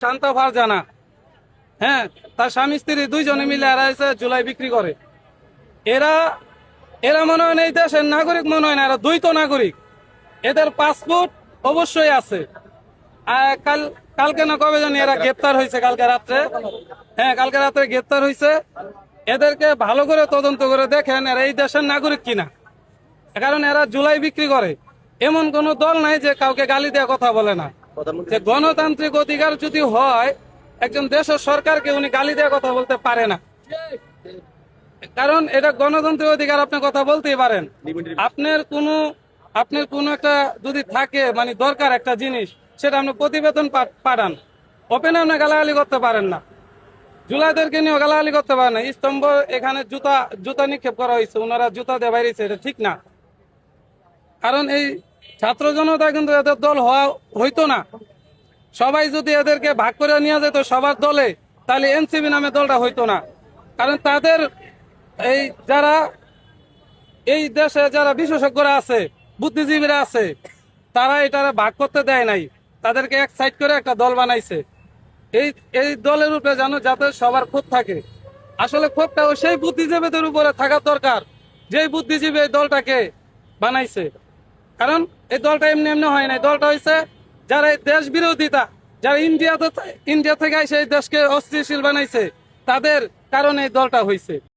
শান্তা ফারজানা, হ্যাঁ, তার স্বামী স্ত্রী দুইজনে মিলে এরা এসে জুলাই বিক্রি করে। এরা এরা মনে হয় না এই দেশের নাগরিক, মনে হয় না, এরা দ্বৈত নাগরিক। এদের পাসপোর্ট অবশ্যই আছে। কালকে না কবে জানি এরা গ্রেপ্তার হয়েছে, কালকে রাত্রে, হ্যাঁ কালকে রাত্রে গ্রেপ্তার হয়েছে। এদেরকে ভালো করে তদন্ত করে দেখেন এরা এই দেশের নাগরিক কিনা, কারণ এরা জুলাই বিক্রি করে। এমন কোন দল নাই যে কাউকে গালি দেওয়া কথা বলে না। যে গণতান্ত্রিক অধিকার যদি হয়, একজন দেশের সরকারকে উনি গালি দেওয়া কথা বলতে পারে না, কারণ এটা গণতান্ত্রিক অধিকার। আপনি কথা বলতেই পারেন। আপনার কোনো একটা যদি থাকে, মানে দরকার একটা জিনিস, সেটা আপনি প্রতিবেদন পাঠান, ওপেনে আপনি গালাগালি করতে পারেন না। জুলাইদেরকে নিয়ে গালাগালি করতে পারেন না। স্তম্ভ এখানে জুতা নিক্ষেপ করা হয়েছে, ওনারা জুতা দিয়ে বাইরেছে, এটা ঠিক না। কারণ এই ছাত্র জনতা কিন্তু এদের দল হইতো না। সবাই যদি এদেরকে ভাগ করে নিয়ে যেত সবার দলে, তাহলে এনসিপি নামে দলটা হইতো না। কারণ তাদের এই যারা এই দেশে যারা বিশেষজ্ঞরা আছে, বুদ্ধিজীবীরা আছে, তারা এটা ভাগ করতে দেয় নাই, তাদেরকে এক সাইড করে একটা দল বানাইছে। এই এই দলের উপরে জানো যাতে সবার ক্ষোভ থাকে। আসলে ক্ষোভটা সেই বুদ্ধিজীবীদের উপরে থাকার দরকার, যেই বুদ্ধিজীবী এই দলটাকে বানাইছে। কারণ এই দলটা এমনি এমনি হয় নাই, দলটা হয়েছে যারা দেশ বিরোধিতা, যারা ইন্ডিয়া থেকে এসে এই দেশকে অস্থিতিশীল বানাইছে, তাদের কারণে এই দলটা হয়েছে।